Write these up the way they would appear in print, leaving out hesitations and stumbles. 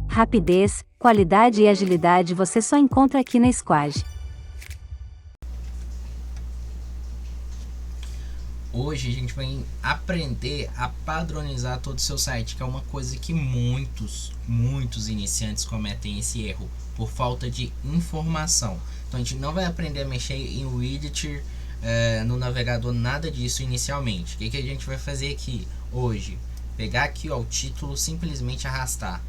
Rapidez, qualidade e agilidade você só encontra aqui na Squad. Hoje a gente vai aprender a padronizar todo o seu site, que é uma coisa que muitos iniciantes cometem esse erro, por falta de informação. Então a gente não vai aprender a mexer em widget, no navegador, nada disso inicialmente. O que a gente vai fazer aqui hoje? Pegar aqui ó, o título, simplesmente arrastar.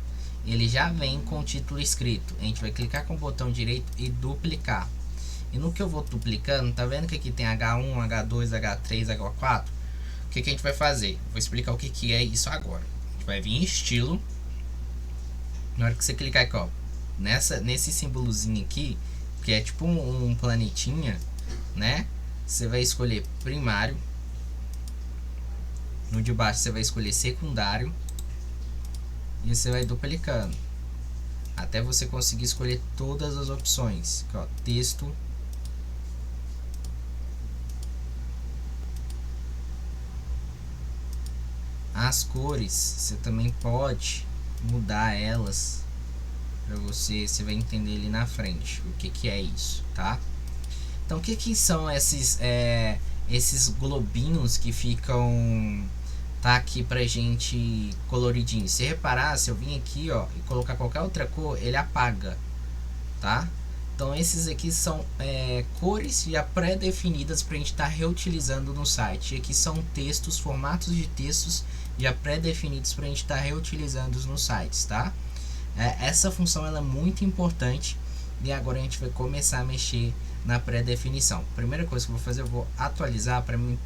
Ele já vem com o título escrito. A gente vai clicar com o botão direito e duplicar. E no que eu vou duplicando, tá vendo que aqui tem H1, H2, H3, H4? O que a gente vai fazer? Vou explicar o que é isso agora. A gente vai vir em estilo. Na hora que você clicar aqui, ó, nesse símbolozinho aqui, que é tipo um planetinha, né? Você vai escolher primário. No de baixo você vai escolher secundário. E você vai duplicando até você conseguir escolher todas as opções. Aqui, ó, texto. As cores, você também pode mudar elas para você vai entender ali na frente o que é isso, tá? Então o que são esses globinhos que ficam tá aqui pra gente coloridinho? Se reparar, se eu vir aqui ó e colocar qualquer outra cor, ele apaga, tá? Então esses aqui são cores já pré-definidas para a gente estar reutilizando no site. E aqui são textos, formatos de textos já pré-definidos para a gente estar reutilizando nos sites, tá? Essa função ela é muito importante e agora a gente vai começar a mexer na pré-definição. Primeira coisa que eu vou fazer, eu vou atualizar para mim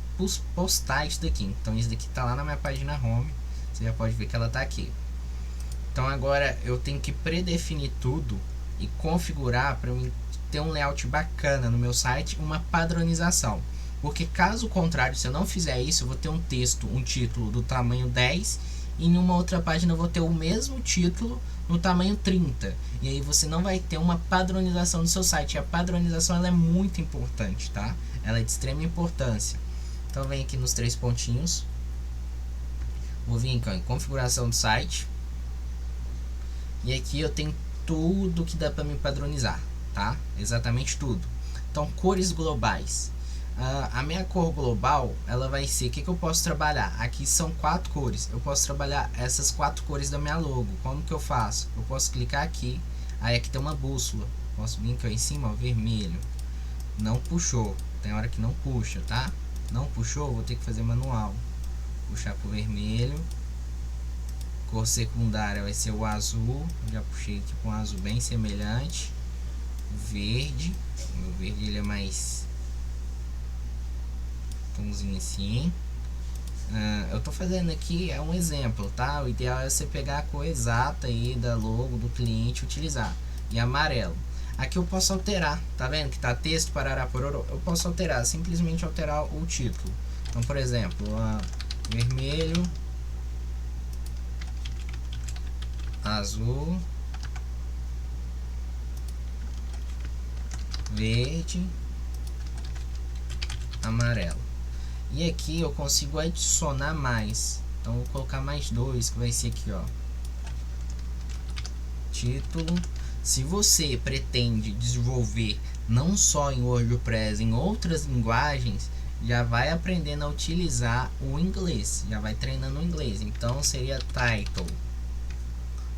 postar isso daqui. Então isso daqui tá lá na minha página home, você já pode ver que ela tá aqui. Então agora eu tenho que predefinir tudo e configurar para mim ter um layout bacana no meu site, uma padronização. Porque caso contrário, se eu não fizer isso, eu vou ter um texto, um título do tamanho 10 e em uma outra página eu vou ter o mesmo título no tamanho 30. E aí você não vai ter uma padronização do seu site. E a padronização ela é muito importante, tá? Ela é de extrema importância. Então vem aqui nos 3 pontinhos. Vou vir aqui ó, em configuração do site. E aqui eu tenho tudo que dá para me padronizar, tá? Exatamente tudo. Então cores globais. A minha cor global, ela vai ser, o que eu posso trabalhar? Aqui são 4 cores, eu posso trabalhar essas 4 cores da minha logo. Como que eu faço? Eu posso clicar aqui, aí aqui tem uma bússola, posso vir aqui ó, em cima, ó, vermelho. Não puxou, tem hora que não puxa, tá? Não puxou, vou ter que fazer manual. Puxar pro vermelho. Cor secundária vai ser o azul, já puxei aqui com um azul bem semelhante. Verde, o meu verde ele é mais tomzinho assim. Eu tô fazendo aqui é um exemplo, tá? O ideal é você pegar a cor exata aí da logo do cliente e utilizar. E amarelo. Aqui eu posso alterar, tá vendo que tá texto parará pororô? Eu posso alterar, simplesmente alterar o título. Então, por exemplo, vermelho, azul, verde, amarelo. E aqui eu consigo adicionar mais. Então vou colocar mais 2, que vai ser aqui ó, título. Se você pretende desenvolver não só em WordPress, em outras linguagens, já vai aprendendo a utilizar o inglês, já vai treinando o inglês. Então seria title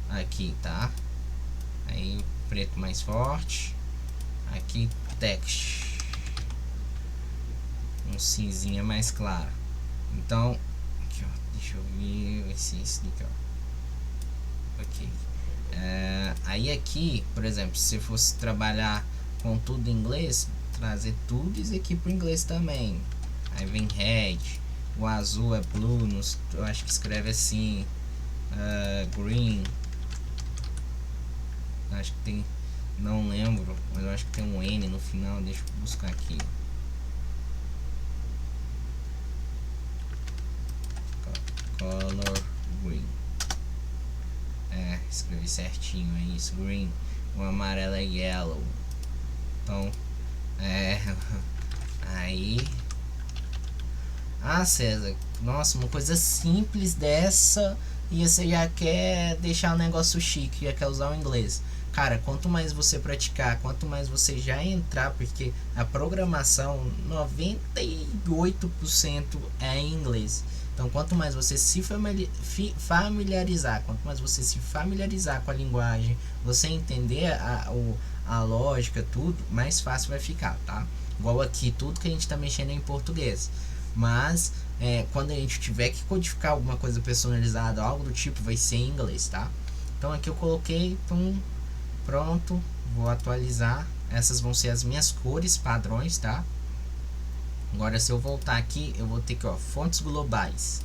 aqui, tá? Aí preto mais forte. Aqui text, um cinzinha mais claro. Então aqui, ó, deixa eu ver esse daqui, ó. Ok. Aí aqui, por exemplo, se fosse trabalhar com tudo em inglês, trazer tudo isso aqui para o inglês também. Aí vem red, o azul é blue, eu acho que escreve assim, green, acho que tem, não lembro, mas eu acho que tem um N no final, deixa eu buscar aqui. Color green. Escrevi certinho, é isso, green. O amarelo é yellow. Então, aí. César, nossa, uma coisa simples dessa e você já quer deixar o negócio chique, já quer usar o inglês. Cara, quanto mais você praticar, quanto mais você já entrar, porque a programação 98% é em inglês. Então, quanto mais você se familiarizar, quanto mais você se familiarizar com a linguagem, você entender a lógica, tudo, mais fácil vai ficar, tá? Igual aqui, tudo que a gente está mexendo é em português. Mas, quando a gente tiver que codificar alguma coisa personalizada, algo do tipo, vai ser em inglês, tá? Então, aqui eu coloquei, pronto, vou atualizar. Essas vão ser as minhas cores padrões, tá? Agora, se eu voltar aqui, eu vou ter que, ó, fontes globais.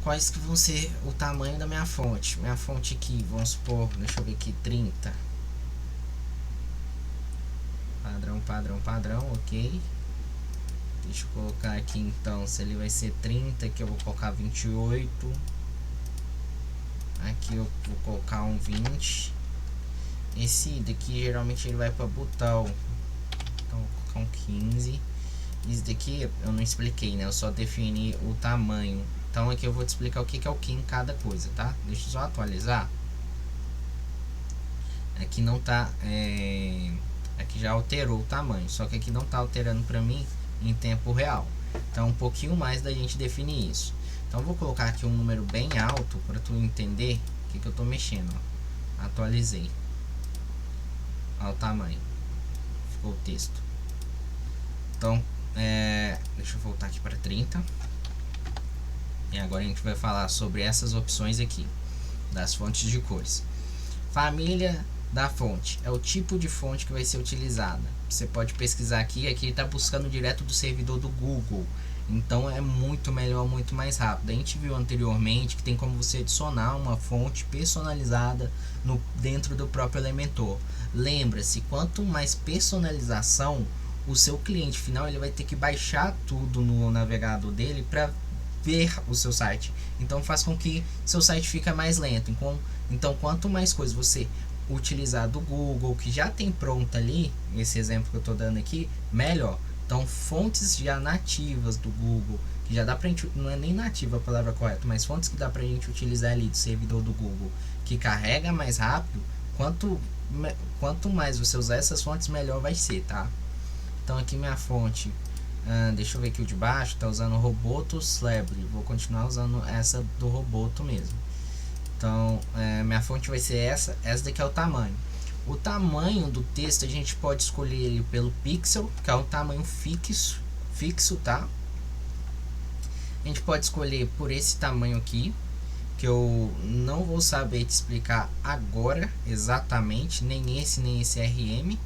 Quais que vão ser o tamanho da minha fonte? Minha fonte aqui, vamos supor, deixa eu ver aqui, 30. Padrão, ok. Deixa eu colocar aqui, então, se ele vai ser 30, aqui eu vou colocar 28. Aqui eu vou colocar um 20. Esse daqui, geralmente, ele vai para botão. Então, eu vou colocar um 15. Isso daqui eu não expliquei, né? Eu só defini o tamanho. Então aqui eu vou te explicar o que é o que em cada coisa, tá? Deixa eu só atualizar. Aqui não tá... Aqui já alterou o tamanho. Só que aqui não tá alterando pra mim em tempo real. Então um pouquinho mais da gente definir isso. Então eu vou colocar aqui um número bem alto para tu entender o que eu tô mexendo. Ó. Atualizei. Olha o tamanho. Ficou o texto. Então... deixa eu voltar aqui para 30. E agora a gente vai falar sobre essas opções aqui das fontes de cores. Família da fonte é o tipo de fonte que vai ser utilizada. Você pode pesquisar aqui está buscando direto do servidor do Google. Então é muito melhor, muito mais rápido. A gente viu anteriormente que tem como você adicionar uma fonte personalizada dentro do próprio Elementor. Lembra-se, quanto mais personalização, o seu cliente final ele vai ter que baixar tudo no navegador dele para ver o seu site. Então faz com que seu site fique mais lento. Então quanto mais coisas você utilizar do Google, que já tem pronto ali, esse exemplo que eu estou dando aqui, melhor. Então fontes já nativas do Google, que já dá pra gente, não é nem nativa a palavra correta, mas fontes que dá pra gente utilizar ali do servidor do Google, que carrega mais rápido, quanto mais você usar essas fontes, melhor vai ser, tá? Então aqui minha fonte, deixa eu ver aqui o de baixo, tá usando o Roboto Library, vou continuar usando essa do Roboto mesmo. Então minha fonte vai ser essa daqui é o tamanho. O tamanho do texto a gente pode escolher ele pelo pixel, que é um tamanho fixo, tá? A gente pode escolher por esse tamanho aqui, que eu não vou saber te explicar agora exatamente, nem esse RM.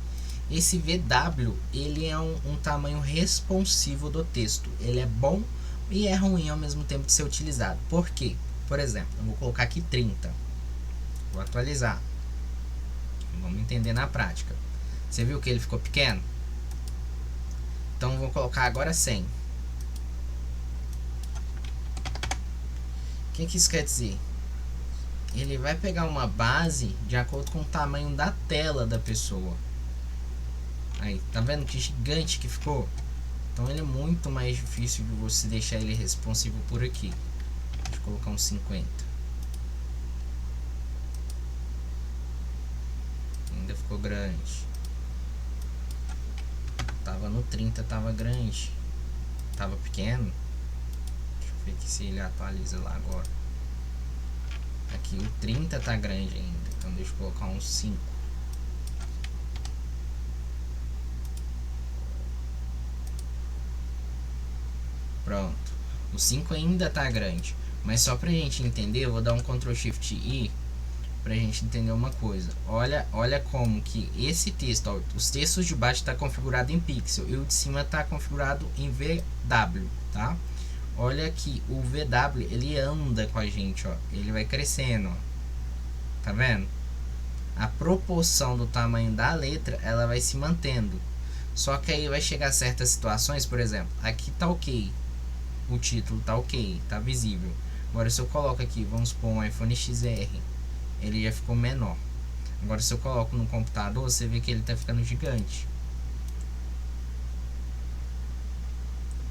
Esse VW, ele é um tamanho responsivo do texto. Ele é bom e é ruim ao mesmo tempo de ser utilizado. Por quê? Por exemplo, eu vou colocar aqui 30. Vou atualizar. Vamos entender na prática. Você viu que ele ficou pequeno? Então vou colocar agora 100. O que isso quer dizer? Ele vai pegar uma base de acordo com o tamanho da tela da pessoa. Aí, tá vendo que gigante que ficou? Então ele é muito mais difícil de você deixar ele responsivo por aqui. Deixa eu colocar uns 50. Ainda ficou grande. Tava no 30, tava grande. Tava pequeno. Deixa eu ver aqui se ele atualiza lá agora. Aqui o 30 tá grande ainda. Então deixa eu colocar uns 5. Pronto. O 5 ainda tá grande. Mas só pra gente entender, eu vou dar um Ctrl Shift I pra gente entender uma coisa. Olha como que esse texto, ó, os textos de baixo tá configurado em pixel e o de cima tá configurado em VW, tá? Olha que o VW, ele anda com a gente, ó. Ele vai crescendo, ó. Tá vendo? A proporção do tamanho da letra, ela vai se mantendo. Só que aí vai chegar a certas situações, por exemplo, aqui tá ok. O título tá ok, tá visível. Agora se eu coloco aqui, vamos supor um iPhone XR, ele já ficou menor. Agora se eu coloco no computador, você vê que ele tá ficando gigante.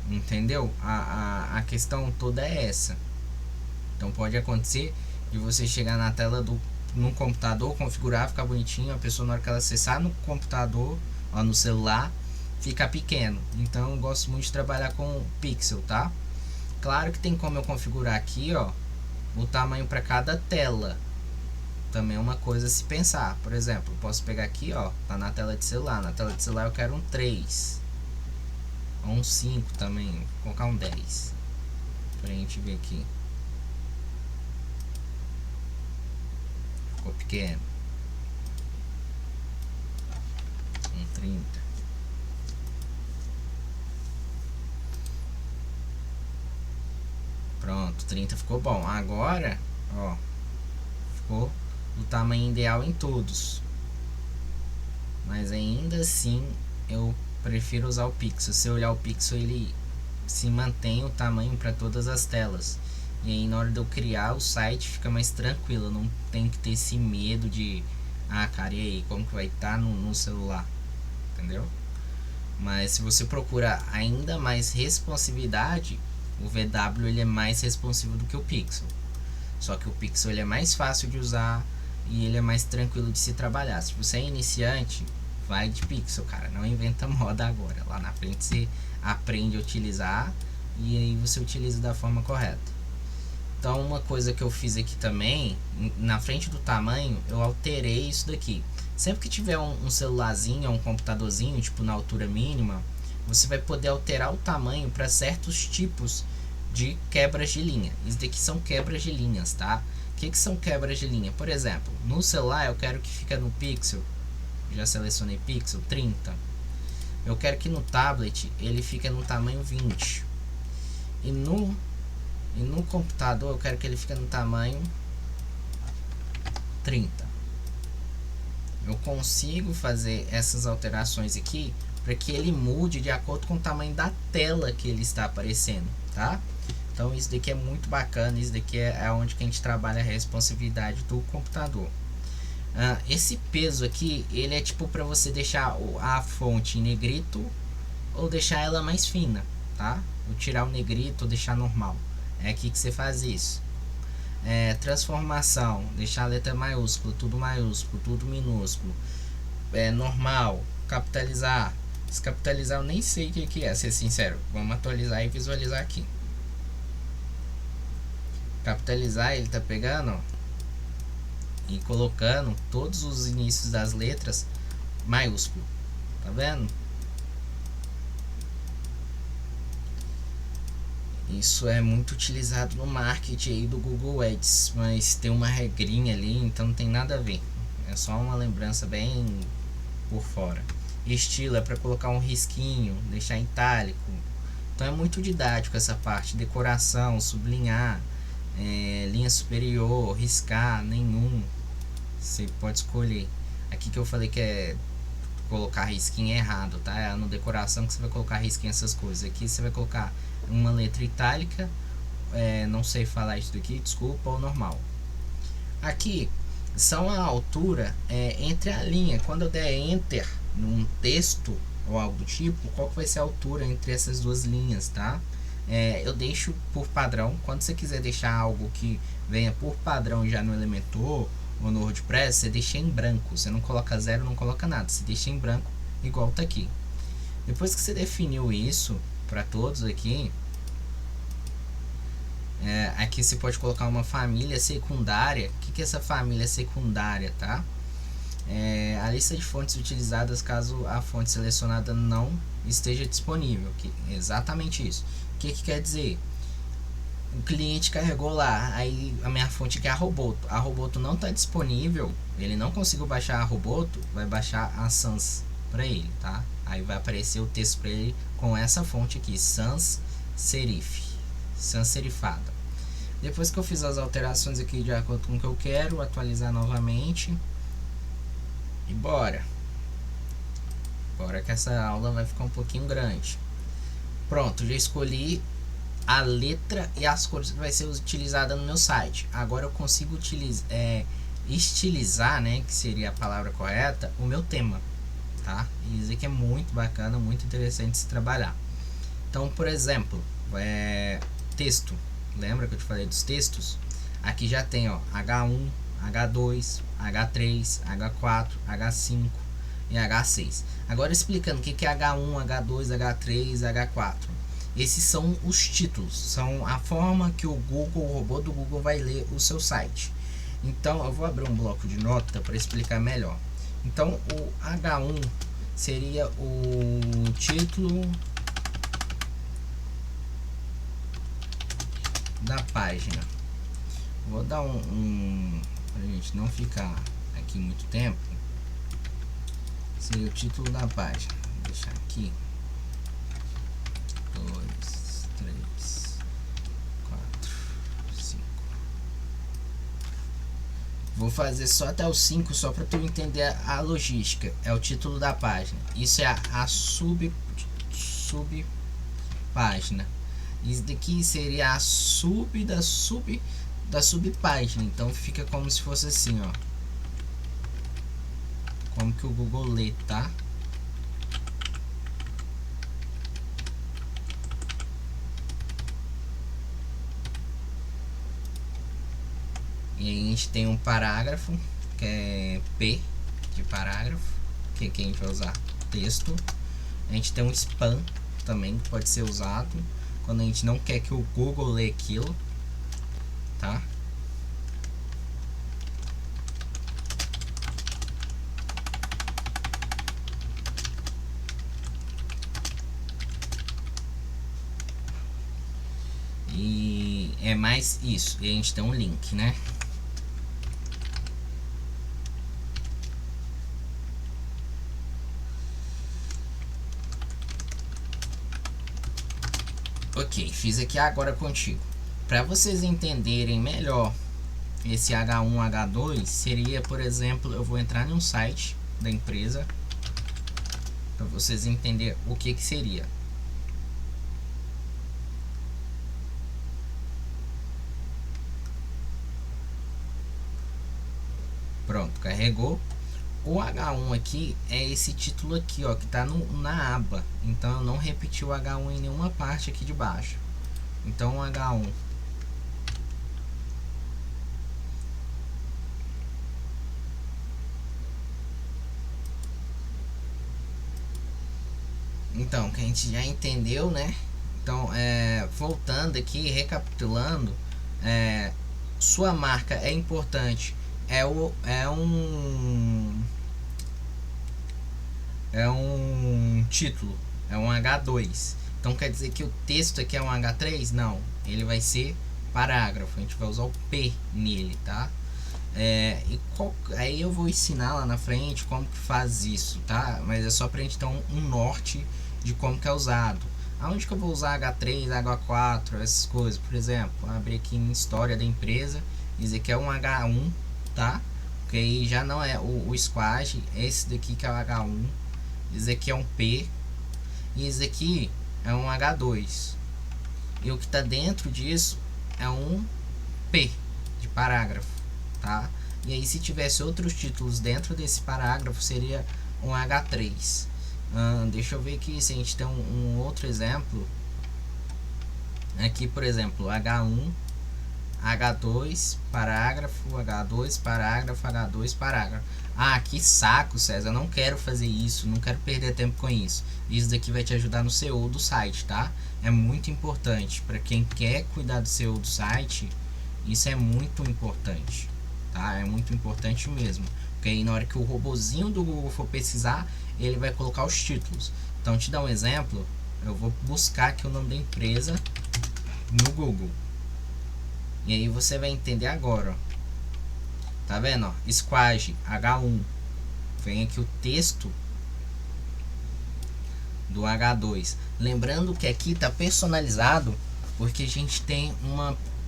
Entendeu? A questão toda é essa. Então pode acontecer de você chegar na tela no computador, configurar, ficar bonitinho, a pessoa na hora que ela acessar no computador ou no celular, fica pequeno. Então eu gosto muito de trabalhar com pixel, tá? Claro que tem como eu configurar aqui, ó, o tamanho para cada tela. Também é uma coisa a se pensar. Por exemplo, eu posso pegar aqui, ó, tá na tela de celular. Na tela de celular eu quero um 3 ou um 5 também, vou colocar um 10 pra gente ver aqui. Ficou pequeno. Um 30. Pronto, 30 ficou bom. Agora, ó, ficou o tamanho ideal em todos. Mas ainda assim, eu prefiro usar o pixel. Se eu olhar o pixel, ele se mantém o tamanho para todas as telas. E aí na hora de eu criar o site fica mais tranquilo. Eu não tenho que ter esse medo de, ah, cara, e aí, como que vai estar no celular? Entendeu? Mas se você procura ainda mais responsividade, o VW ele é mais responsivo do que o Pixel. Só que o Pixel ele é mais fácil de usar e ele é mais tranquilo de se trabalhar. Se você é iniciante, vai de Pixel, cara. Não inventa moda agora. Lá na frente você aprende a utilizar e aí você utiliza da forma correta. Então uma coisa que eu fiz aqui também, na frente do tamanho, eu alterei isso daqui. Sempre que tiver um celularzinho ou um computadorzinho, tipo na altura mínima, você vai poder alterar o tamanho para certos tipos de quebras de linha. Isso daqui são quebras de linhas, tá? O que são quebras de linha? Por exemplo, no celular eu quero que fique no pixel, já selecionei pixel, 30. Eu quero que no tablet ele fique no tamanho 20. E no computador eu quero que ele fique no tamanho 30. Eu consigo fazer essas alterações aqui para que ele mude de acordo com o tamanho da tela que ele está aparecendo, tá? Então isso daqui é muito bacana, isso daqui é onde que a gente trabalha a responsividade do computador. Esse peso aqui, ele é tipo para você deixar a fonte em negrito ou deixar ela mais fina, tá? Ou tirar o negrito ou deixar normal. É aqui que você faz isso. Transformação, deixar a letra maiúscula, tudo minúsculo. Normal, capitalizar. Descapitalizar eu nem sei o que é, ser sincero. Vamos atualizar e visualizar aqui. Capitalizar, ele tá pegando, ó, e colocando todos os inícios das letras maiúsculo. Tá vendo? Isso é muito utilizado no marketing aí do Google Ads, mas tem uma regrinha ali, então não tem nada a ver. É só uma lembrança bem por fora. Estilo é para colocar um risquinho, deixar itálico. Então é muito didático essa parte. Decoração, sublinhar, linha superior, riscar, nenhum. Você pode escolher. Aqui que eu falei que é colocar risquinho é errado, tá? É no decoração que você vai colocar risquinho, essas coisas. Aqui você vai colocar uma letra itálica, não sei falar isso daqui, desculpa, ou normal. Aqui são a altura entre a linha. Quando eu der enter num texto ou algo do tipo, qual que vai ser a altura entre essas duas linhas, tá? Eu deixo por padrão. Quando você quiser deixar algo que venha por padrão já no Elementor ou no WordPress, você deixa em branco. Você não coloca zero, não coloca nada, você deixa em branco igual tá aqui. Depois que você definiu isso para todos aqui, aqui você pode colocar uma família secundária. O que é essa família secundária, tá? A lista de fontes utilizadas caso a fonte selecionada não esteja disponível. Exatamente isso. O que quer dizer? O cliente carregou lá, aí a minha fonte que é a Roboto não está disponível, ele não conseguiu baixar a Roboto, vai baixar a Sans para ele, tá? Aí vai aparecer o texto para ele com essa fonte aqui, sans serifada. Depois que eu fiz as alterações aqui de acordo com o que eu quero, atualizar novamente. E bora que essa aula vai ficar um pouquinho grande. Pronto, já escolhi a letra e as cores que vai ser utilizada no meu site. Agora eu consigo estilizar, né, que seria a palavra correta, o meu tema, tá? E isso aqui é muito bacana, muito interessante de se trabalhar. Então, por exemplo, texto. Lembra que eu te falei dos textos? Aqui já tem, ó, H1, H2, H3, H4, H5 e H6. Agora explicando o que é H1, H2, H3, H4. Esses são os títulos, são a forma que o Google, o robô do Google vai ler o seu site. Então eu vou abrir um bloco de nota para explicar melhor. Então o H1 seria o título da página. Vou dar pra gente não ficar aqui muito tempo. Seria o título da página. Vou deixar aqui 2, 3, 4, 5. Vou fazer só até o 5, só para tu entender a logística. É o título da página. Isso é a subpágina. Isso daqui seria a da subpágina. Então fica como se fosse assim, ó. Como que o Google lê, tá? E aí a gente tem um parágrafo, que é P de parágrafo, que a gente vai usar texto. A gente tem um span também, que pode ser usado quando a gente não quer que o Google lê aquilo, tá? E é mais isso. E a gente tem um link, né? Ok, fiz aqui agora contigo. Para vocês entenderem melhor esse H1, H2, seria, por exemplo, eu vou entrar num site da empresa para vocês entenderem o que seria. Pronto, carregou. O H1 aqui é esse título aqui, ó, que tá na aba. Então eu não repeti o H1 em nenhuma parte aqui de baixo. Então o H1 então, que a gente já entendeu, né? Então, voltando aqui, recapitulando, sua marca é importante. É um título, é um H2. Então quer dizer que o texto aqui é um H3? Não, ele vai ser parágrafo. A gente vai usar o P nele, tá? Aí eu vou ensinar lá na frente como que faz isso, tá? Mas é só pra gente ter um norte de como que é usado. Aonde que eu vou usar H3, H4, essas coisas? Por exemplo, vou abrir aqui em história da empresa. Isso aqui é um H1, tá? Porque aí já não é o squash. Esse daqui que é o H1. Esse aqui é um P. E esse aqui é um H2. E o que está dentro disso é um P de parágrafo, tá? E aí se tivesse outros títulos dentro desse parágrafo seria um H3. Deixa eu ver aqui se a gente tem um outro exemplo. Aqui, por exemplo, H1, H2, parágrafo, H2, parágrafo, H2, parágrafo. Ah, que saco, César, eu não quero fazer isso, não quero perder tempo com isso. Isso daqui vai te ajudar no SEO do site, tá? É muito importante, para quem quer cuidar do SEO do site, isso é muito importante, tá? É muito importante mesmo, porque aí na hora que o robozinho do Google for pesquisar, ele vai colocar os títulos. Então, te dar um exemplo, eu vou buscar aqui o nome da empresa no Google. E aí você vai entender agora, ó. Tá vendo, ó? Squash H1. Vem aqui o texto do H2. Lembrando que aqui tá personalizado porque a gente tem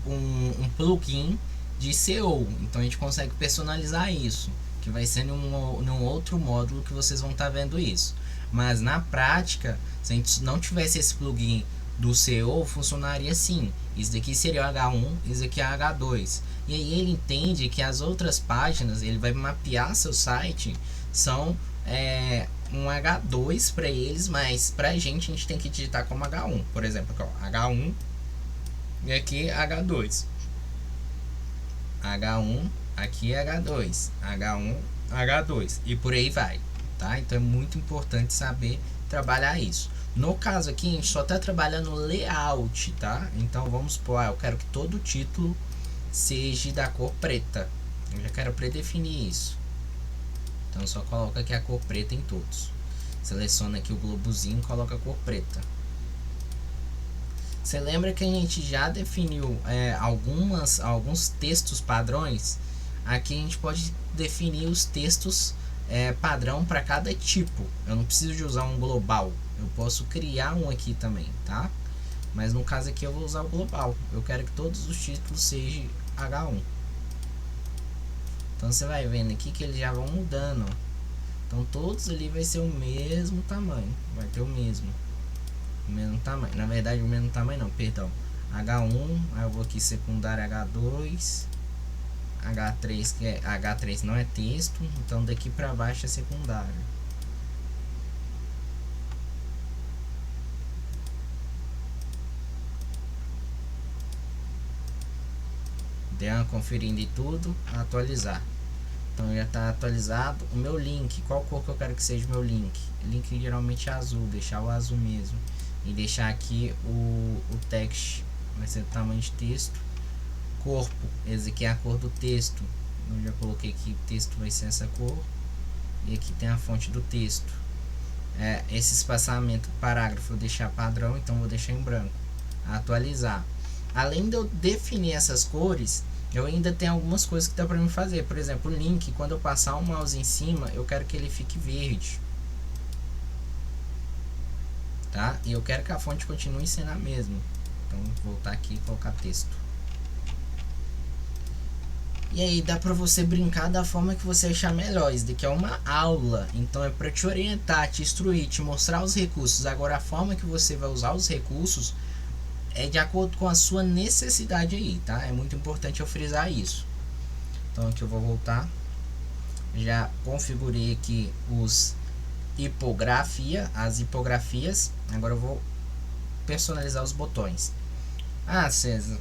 um plugin de SEO. Então a gente consegue personalizar isso, que vai ser num outro módulo que vocês vão estar vendo isso. Mas na prática, se a gente não tivesse esse plugin do SEO, funcionaria assim. Isso daqui seria o H1, isso aqui é H2. E aí ele entende que as outras páginas, ele vai mapear seu site, são um H2 para eles, mas para a gente tem que digitar como H1. Por exemplo, aqui, ó, H1 e aqui H2. H1, aqui é H2, H1, H2 e por aí vai, tá? Então é muito importante saber trabalhar isso. No caso aqui, a gente só está trabalhando layout, tá? Então vamos supor, eu quero que todo o título seja da cor preta. Eu já quero predefinir isso. Então só coloca aqui a cor preta em todos. Seleciona aqui o globozinho e coloca a cor preta. Você lembra que a gente já definiu alguns textos padrões? Aqui a gente pode definir os textos padrão para cada tipo. Eu não preciso de usar um global. Eu posso criar um aqui também, tá? Mas no caso aqui eu vou usar o global. Eu quero que todos os títulos sejam H1. Então você vai vendo aqui que eles já vão mudando. Então todos ali vai ser o mesmo tamanho. Vai ter o mesmo tamanho. Na verdade o mesmo tamanho não, perdão. H1, aí eu vou aqui secundário H2, H3, que é H3 não é texto, então daqui para baixo é secundário. Dei uma conferida em tudo, atualizar. Então já está atualizado. O meu link, qual cor que eu quero que seja o meu link? Link geralmente é azul, deixar o azul mesmo. E deixar aqui o text, vai ser o tamanho de texto. Corpo, esse aqui é a cor do texto. Eu já coloquei que o texto vai ser essa cor. E aqui tem a fonte do texto. Esse espaçamento parágrafo eu deixar padrão, então vou deixar em branco. Atualizar. Além de eu definir essas cores, eu ainda tenho algumas coisas que dá para mim fazer. Por exemplo, o link, quando eu passar o mouse em cima, eu quero que ele fique verde. Tá? E eu quero que a fonte continue sendo a mesma. Então vou voltar aqui e colocar texto. E aí dá pra você brincar da forma que você achar melhor. Isso daqui é uma aula, então é para te orientar, te instruir, te mostrar os recursos. Agora a forma que você vai usar os recursos é de acordo com a sua necessidade aí, tá? É muito importante eu frisar isso. Então aqui eu vou voltar. Já configurei aqui as hipografias. Agora eu vou personalizar os botões. Ah, César,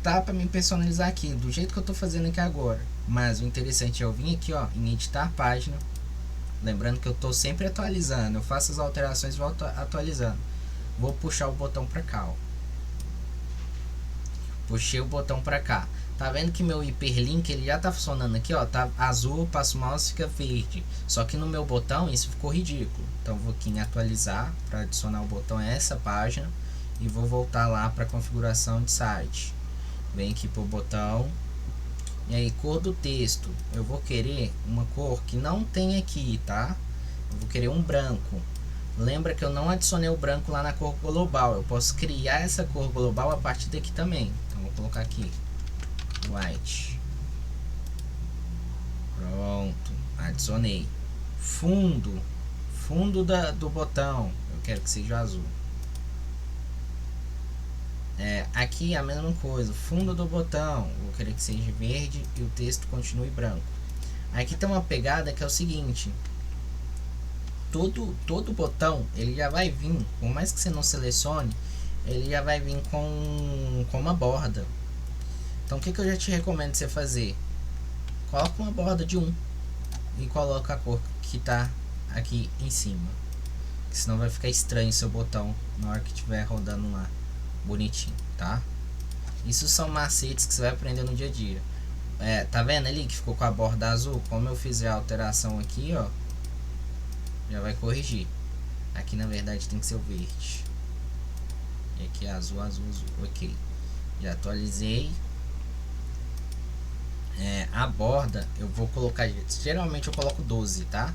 tá para me personalizar aqui do jeito que eu tô fazendo aqui agora. Mas o interessante é eu vir aqui, ó, em editar página. Lembrando que eu tô sempre atualizando. Eu faço as alterações e vou atualizando. Vou puxar o botão para cá, ó. Puxei o botão para cá. Tá vendo que meu hiperlink ele já tá funcionando aqui, ó, tá azul, passo o mouse fica verde. Só que no meu botão isso ficou ridículo. Então vou aqui em atualizar para adicionar o botão a essa página e vou voltar lá para configuração de site. Vem aqui pro botão. E aí cor do texto, eu vou querer uma cor que não tem aqui, tá? Eu vou querer um branco. Lembra que eu não adicionei o branco lá na cor global. Eu posso criar essa cor global a partir daqui também. Então vou colocar aqui white. Pronto, adicionei. Fundo do botão, eu quero que seja azul. Aqui a mesma coisa, fundo do botão, eu vou querer que seja verde e o texto continue branco. Aqui tem uma pegada que é o seguinte: todo botão ele já vai vir, por mais que você não selecione, ele já vai vir com uma borda. Então o que eu já te recomendo você fazer? Coloca uma borda de 1 e coloca a cor que está aqui em cima, senão vai ficar estranho seu botão na hora que estiver rodando lá bonitinho, tá? Isso são macetes que você vai aprender no dia a dia. Tá vendo ali que ficou com a borda azul? Como eu fizer a alteração aqui, ó, já vai corrigir. Aqui na verdade tem que ser o verde. E aqui é azul, ok. Já atualizei. A borda eu vou colocar, geralmente eu coloco 12, tá?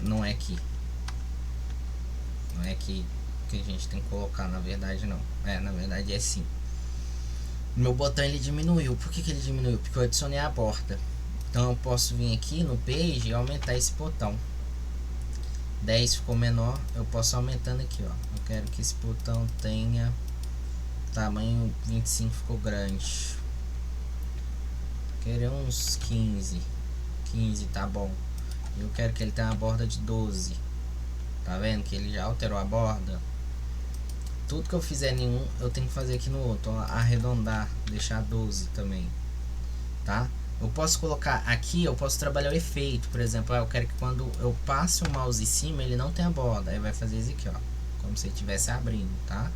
Não é aqui. Não é aqui que a gente tem que colocar, na verdade não. Na verdade é sim. Meu botão ele diminuiu. Por que ele diminuiu? Porque eu adicionei a borda. Então eu posso vir aqui no page e aumentar esse botão. 10 ficou menor, eu posso aumentando aqui, ó. Eu quero que esse botão tenha tamanho 25, ficou grande. Quero uns 15 tá bom. Eu quero que ele tenha uma borda de 12. Tá vendo que ele já alterou a borda? Tudo que eu fizer em um, eu tenho que fazer aqui no outro. Ó, arredondar, deixar 12 também, tá? Eu posso colocar aqui, eu posso trabalhar o efeito. Por exemplo, eu quero que quando eu passe o mouse em cima, ele não tenha borda. Aí vai fazer isso aqui, ó, como se ele estivesse abrindo, tá?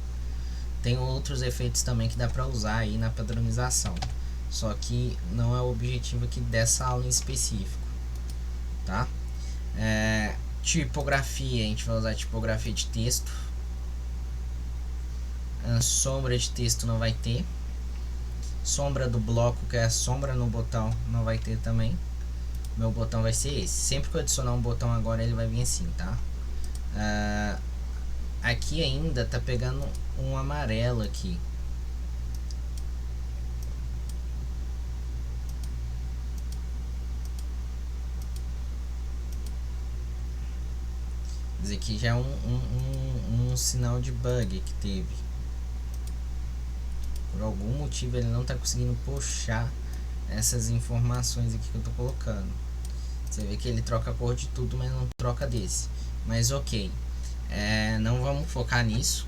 Tem outros efeitos também que dá pra usar aí na padronização. Só que não é o objetivo aqui dessa aula em específico, tá? Tipografia, a gente vai usar tipografia de texto. Sombra de texto não vai ter. Sombra do bloco, que é a sombra no botão, não vai ter também. Meu botão vai ser esse. Sempre que eu adicionar um botão agora, ele vai vir assim, tá? Aqui ainda tá pegando um amarelo aqui. Esse aqui já é um sinal de bug que teve. Por algum motivo ele não está conseguindo puxar essas informações aqui que eu estou colocando. Você vê que ele troca a cor de tudo, mas não troca desse. Mas ok, não vamos focar nisso.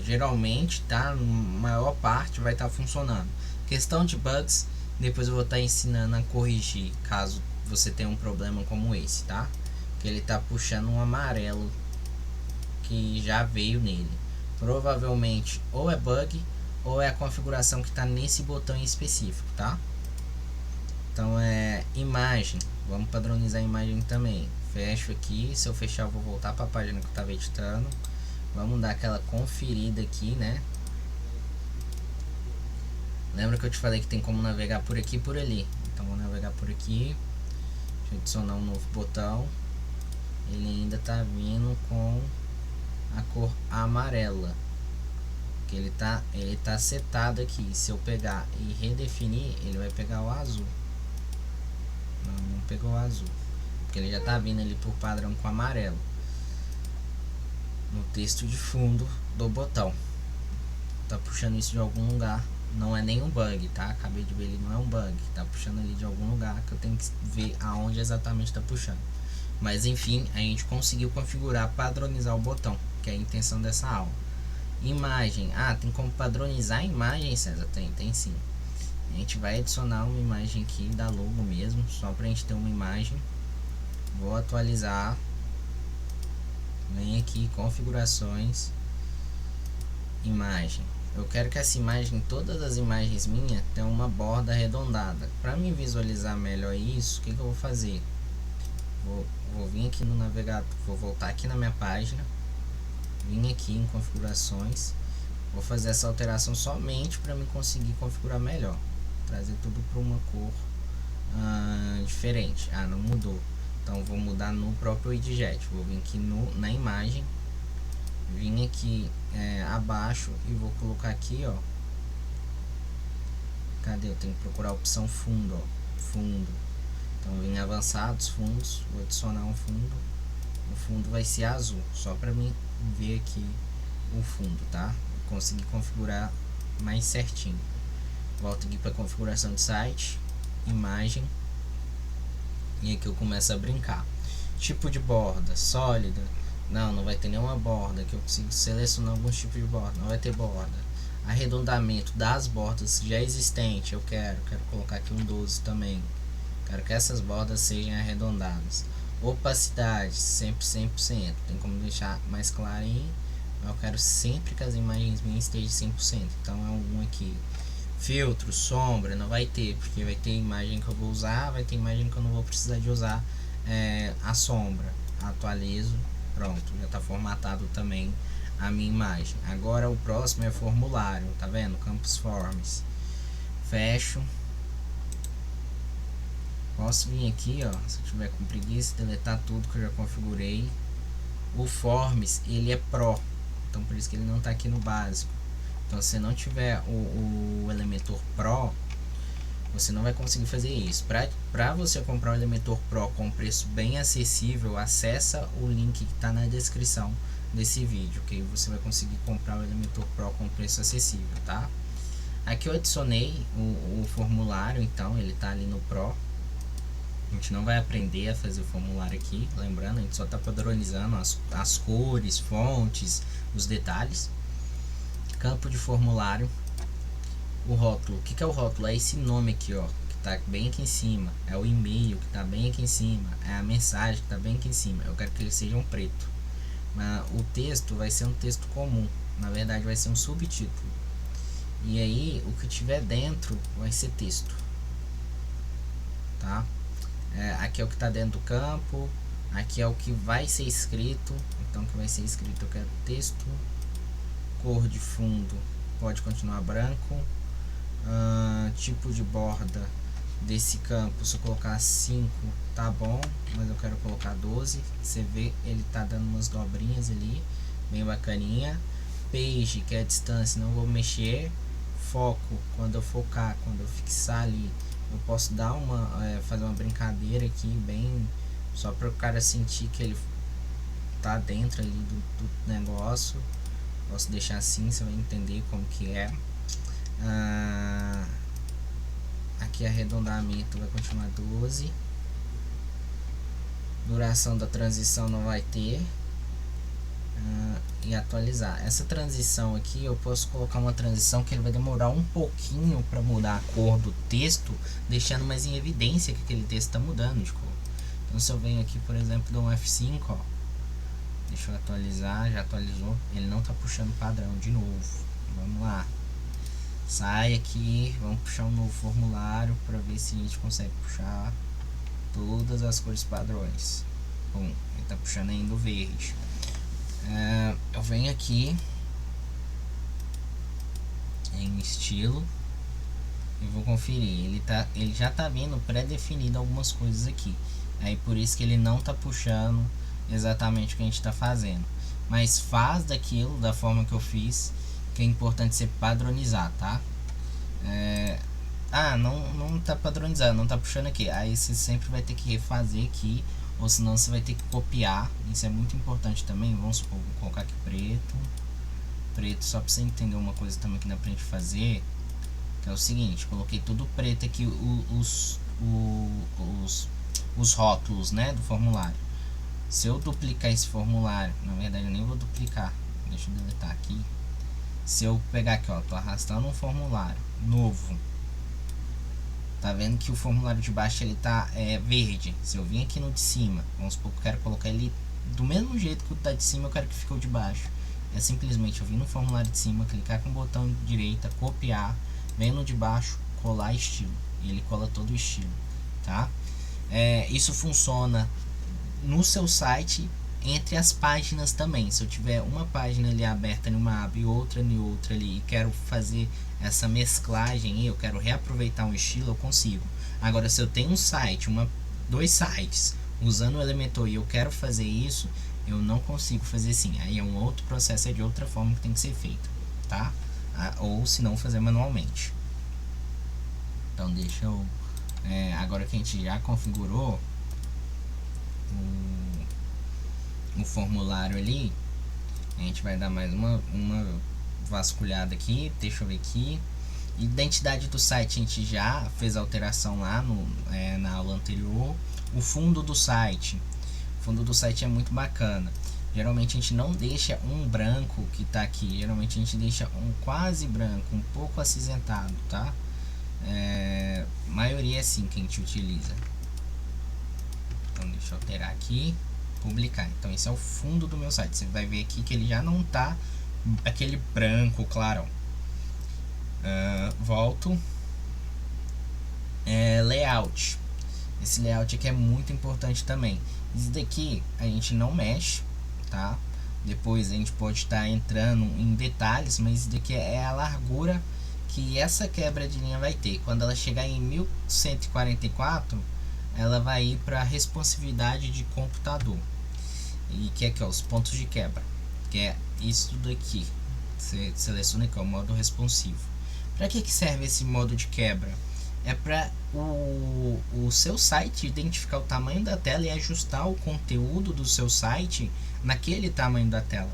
Geralmente, tá? Na maior parte vai estar funcionando. Questão de bugs, depois eu vou estar ensinando a corrigir caso você tenha um problema como esse, tá? Que ele tá puxando um amarelo que já veio nele. Provavelmente ou é bug ou é a configuração que está nesse botão em específico, tá? Então imagem, vamos padronizar a imagem também. Fecho aqui, se eu fechar eu vou voltar para a página que eu estava editando. Vamos dar aquela conferida aqui, né? Lembra que eu te falei que tem como navegar por aqui e por ali. Então vou navegar por aqui. Deixa eu adicionar um novo botão. Ele ainda está vindo com a cor amarela, que ele tá setado aqui. Se eu pegar e redefinir, ele vai pegar o azul. Não pegou o azul, porque ele já tá vindo ali por padrão com amarelo no texto de fundo do botão. Tá puxando isso de algum lugar. Não é nenhum bug, tá? Acabei de ver, ele não é um bug. Tá puxando ali de algum lugar que eu tenho que ver aonde exatamente tá puxando. Mas enfim, a gente conseguiu configurar, padronizar o botão, que é a intenção dessa aula. Imagem, tem como padronizar a imagem, César? Tem sim. A gente vai adicionar uma imagem aqui da logo mesmo, só pra gente ter uma imagem. Vou atualizar. Vem aqui, configurações, imagem. Eu quero que essa imagem, todas as imagens minhas, tenham uma borda arredondada. Para me visualizar melhor isso, o que eu vou fazer? Vou vir aqui no navegador, vou voltar aqui na minha página, vim aqui em configurações, vou fazer essa alteração somente para me conseguir configurar melhor, trazer tudo para uma cor diferente. Não mudou, então vou mudar no próprio widget. Vou vir aqui na imagem, vim aqui abaixo e vou colocar aqui, ó, cadê? Eu tenho que procurar a opção fundo, ó, fundo. Então vim em avançados, fundos, vou adicionar um fundo. O fundo vai ser azul, só para mim ver aqui o fundo, tá? Consegui configurar mais certinho. Volto aqui para configuração de site, imagem, e aqui eu começo a brincar. Tipo de borda, sólida, não vai ter nenhuma borda, que eu consigo selecionar alguns tipos de borda, não vai ter borda. Arredondamento das bordas já existentes, eu quero colocar aqui um 12 também. Quero que essas bordas sejam arredondadas. Opacidade, sempre 100%. Tem como deixar mais clarinho. Eu quero sempre que as imagens minhas estejam 100%. Então é um aqui. Filtro, sombra, não vai ter. Porque vai ter imagem que eu vou usar. Vai ter imagem que eu não vou precisar de usar a sombra. Atualizo. Pronto, já está formatado também a minha imagem. Agora o próximo é formulário. Tá vendo? Campos Forms. Fecho. Posso vir aqui, ó, se eu tiver com preguiça, deletar tudo que eu já configurei. O Forms, ele é Pro, então por isso que ele não está aqui no básico. Então se não tiver o Elementor Pro, você não vai conseguir fazer isso. Para você comprar o Elementor Pro com preço bem acessível, acessa o link que está na descrição desse vídeo, que você vai conseguir comprar o Elementor Pro com preço acessível, tá? Aqui eu adicionei o formulário, então ele está ali no Pro. A gente não vai aprender a fazer o formulário aqui, lembrando, a gente só está padronizando as cores, fontes, os detalhes. campo de formulário, o rótulo. O que é o rótulo? É esse nome aqui, ó, que tá bem aqui em cima. É o e-mail que tá bem aqui em cima. É a mensagem que tá bem aqui em cima. Eu quero que eles sejam preto. Mas o texto vai ser um texto comum. Na verdade vai ser um subtítulo. E aí o que tiver dentro vai ser texto, tá? Aqui é o que está dentro do campo. Aqui é o que vai ser escrito. Então o que vai ser escrito eu quero texto. Cor de fundo pode continuar branco. Tipo de borda desse campo, se eu colocar 5 tá bom, mas eu quero colocar 12. Você vê, ele tá dando umas dobrinhas ali, bem bacaninha. Page, que é a distância, não vou mexer. Foco, quando eu focar, quando eu fixar ali, eu posso dar fazer uma brincadeira aqui, bem, só para o cara sentir que ele tá dentro ali do negócio. Posso deixar assim, você vai entender como que é. Aqui arredondamento vai continuar 12. Duração da transição não vai ter. E atualizar. Essa transição aqui eu posso colocar uma transição que ele vai demorar um pouquinho para mudar a cor do texto, deixando mais em evidência que aquele texto está mudando de cor. Então se eu venho aqui, por exemplo, dou um F5, ó, deixa eu atualizar, já atualizou, ele não está puxando padrão de novo. Vamos lá, sai aqui, vamos puxar um novo formulário para ver se a gente consegue puxar todas as cores padrões. Bom, ele está puxando ainda o verde. Eu venho aqui em estilo e vou conferir. Ele já tá vindo pré-definido algumas coisas aqui. Aí por isso que ele não tá puxando exatamente o que a gente tá fazendo. Mas faz daquilo da forma que eu fiz, que é importante você padronizar, tá? Não tá padronizado, não tá puxando aqui. Aí você sempre vai ter que refazer aqui, ou senão você vai ter que copiar. Isso é muito importante também. Vamos supor, vou colocar aqui preto, só para você entender uma coisa também que dá pra gente fazer, que é o seguinte: coloquei tudo preto aqui, os rótulos, né, do formulário. Se eu duplicar esse formulário, na verdade eu nem vou duplicar, deixa eu deletar aqui. Se eu pegar aqui, ó, tô arrastando um formulário novo, tá vendo que o formulário de baixo ele tá verde. Se eu vim aqui no de cima, vamos supor que eu quero colocar ele do mesmo jeito que o tá de cima, eu quero que fique o de baixo. É simplesmente eu vim no formulário de cima, clicar com o botão de direita, copiar, vem no de baixo, colar estilo, e ele cola todo o estilo, tá? Isso funciona no seu site entre as páginas também. Se eu tiver uma página ali aberta em uma aba e outra em outra ali, e quero fazer essa mesclagem, eu quero reaproveitar um estilo, eu consigo. Agora, se eu tenho um site, dois sites usando o Elementor e eu quero fazer isso, eu não consigo fazer assim. Aí é um outro processo, é de outra forma que tem que ser feito, tá? Ou se não, fazer manualmente. Então deixa eu agora que a gente já configurou o formulário ali, a gente vai dar mais uma vasculhada aqui. Deixa eu ver aqui. Identidade do site a gente já fez a alteração lá na aula anterior. O fundo do site. O fundo do site é muito bacana. Geralmente a gente não deixa um branco que tá aqui. Geralmente a gente deixa um quase branco, um pouco acinzentado, tá? Maioria é assim que a gente utiliza. Então deixa eu alterar aqui. Publicar. Então esse é o fundo do meu site. Você vai ver aqui que ele já não tá aquele branco clarão. Volto. Layout. Esse layout aqui é muito importante também. Isso daqui a gente não mexe, tá? Depois a gente pode estar entrando em detalhes, mas isso daqui é a largura que essa quebra de linha vai ter. Quando ela chegar em 1144, ela vai ir para responsividade de computador. E que é aqui, ó, os pontos de quebra, que é isso daqui. Você seleciona aqui, ó, o modo responsivo. Para que serve esse modo de quebra? É para o seu site identificar o tamanho da tela e ajustar o conteúdo do seu site naquele tamanho da tela.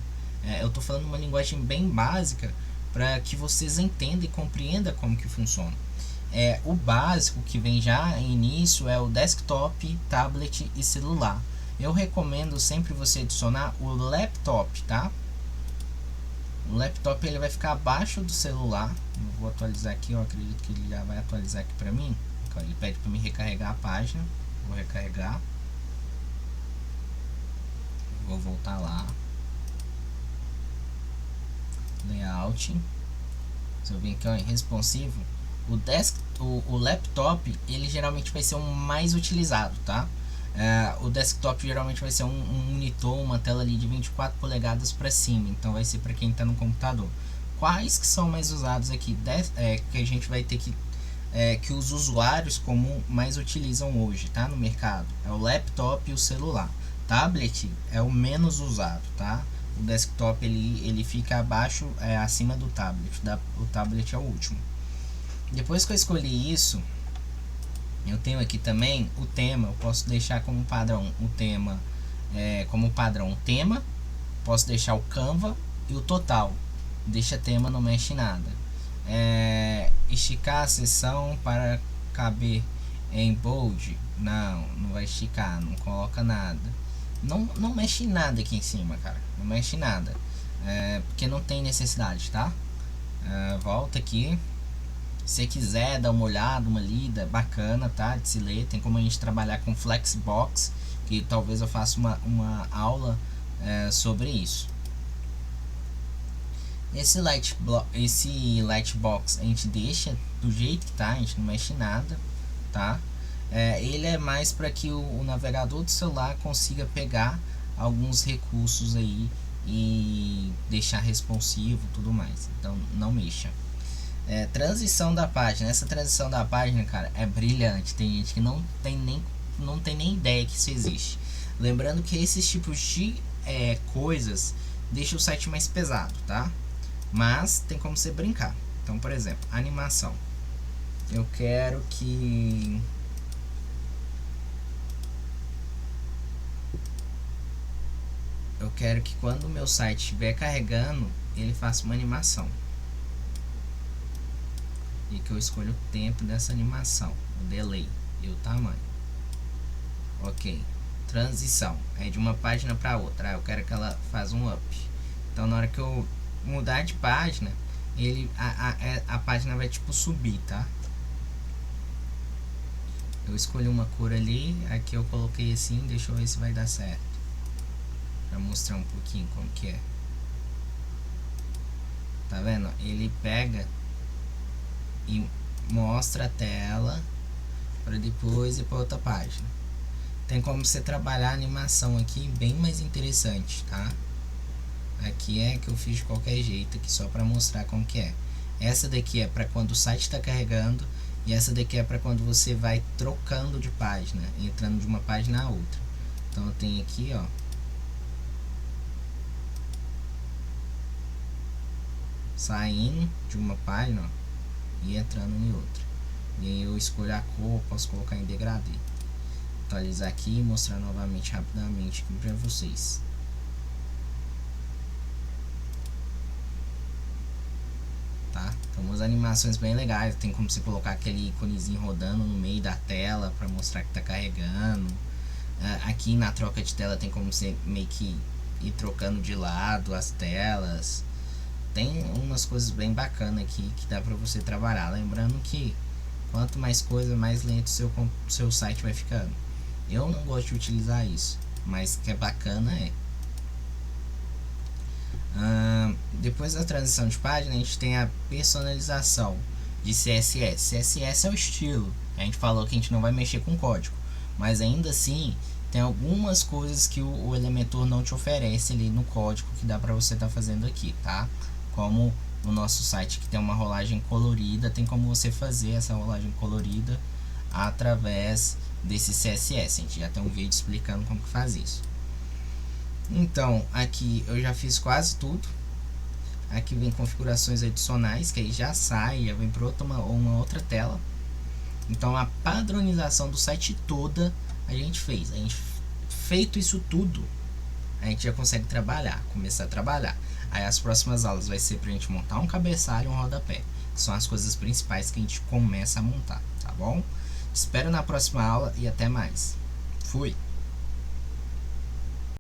Eu estou falando uma linguagem bem básica para que vocês entendam e compreendam como que funciona. O básico que vem já em início é o desktop, tablet e celular. Eu recomendo sempre você adicionar o laptop, tá? O laptop ele vai ficar abaixo do celular. Eu vou atualizar aqui, eu acredito que ele já vai atualizar aqui pra mim. Ele pede para me recarregar a página. Vou recarregar. Vou voltar lá. Layout. Se eu vir aqui, ó, em responsivo, o laptop ele geralmente vai ser o mais utilizado, tá? O desktop geralmente vai ser um monitor, uma tela ali de 24 polegadas para cima, então vai ser para quem está no computador. Quais que são mais usados aqui? Que a gente vai ter que os usuários comum mais utilizam hoje, tá? No mercado é o laptop e o celular. Tablet é o menos usado, tá? O desktop ele fica abaixo, acima do tablet. O tablet é o último. Depois que eu escolhi isso, eu tenho aqui também o tema. Eu posso deixar como padrão o tema, tema. Posso deixar o Canva e o total. Deixa tema, não mexe nada. Esticar a seção para caber em bold. Não vai esticar, não coloca nada. Não mexe nada aqui em cima, cara. Não mexe nada. Porque não tem necessidade, tá? Volta aqui. Se quiser dar uma olhada, uma lida bacana, tá? De se ler. Tem como a gente trabalhar com Flexbox. Que talvez eu faça uma aula sobre isso. Esse Lightbox a gente deixa do jeito que tá. A gente não mexe nada, tá? Ele é mais para que o navegador do celular consiga pegar alguns recursos aí e deixar responsivo e tudo mais. Então não mexa. Transição da página. Essa transição da página, cara, é brilhante. Tem gente que não tem nem ideia que isso existe. Lembrando que esses tipos de coisas deixam o site mais pesado, tá? Mas tem como você brincar. Então, por exemplo, animação. Eu quero que quando o meu site estiver carregando, ele faça uma animação. E que eu escolho o tempo dessa animação, o delay e o tamanho. Ok. Transição. É de uma página para outra. Eu quero que ela faça um up. Então na hora que eu mudar de página, a página vai tipo subir, tá? Eu escolhi uma cor ali. Aqui eu coloquei assim. Deixa eu ver se vai dar certo. Pra mostrar um pouquinho como que é. Tá vendo? Ele pega e mostra a tela para depois ir para outra página. Tem como você trabalhar a animação aqui bem mais interessante, tá? Aqui é que eu fiz de qualquer jeito aqui só para mostrar como que é. Essa daqui é para quando o site está carregando e essa daqui é para quando você vai trocando de página, entrando de uma página a outra. Então eu tenho aqui, ó, saindo de uma página, ó, e entrando em outra. E aí eu escolho a cor, posso colocar em degradê. Atualizar aqui e mostrar novamente rapidamente aqui para vocês. Tá? Então umas animações bem legais. Tem como você colocar aquele íconezinho rodando no meio da tela para mostrar que está carregando. Aqui na troca de tela tem como você meio que ir trocando de lado as telas. Tem umas coisas bem bacanas aqui que dá para você trabalhar. Lembrando que quanto mais coisa, mais lento seu site vai ficando. Eu não gosto de utilizar isso, mas que é bacana depois da transição de página, a gente tem a personalização de CSS. CSS é o estilo. A gente falou que a gente não vai mexer com código, mas ainda assim tem algumas coisas que o Elementor não te oferece ali no código que dá para você estar fazendo aqui, tá? Como no nosso site que tem uma rolagem colorida, tem como você fazer essa rolagem colorida através desse CSS. A gente já tem um vídeo explicando como que faz isso. Então aqui eu já fiz quase tudo. Aqui vem configurações adicionais, que aí já sai, já vem para uma outra tela. Então a padronização do site toda a gente fez. A gente feito isso tudo, a gente já consegue começar a trabalhar. Aí as próximas aulas vai ser pra gente montar um cabeçalho e um rodapé, que são as coisas principais que a gente começa a montar, tá bom? Espero na próxima aula e até mais. Fui!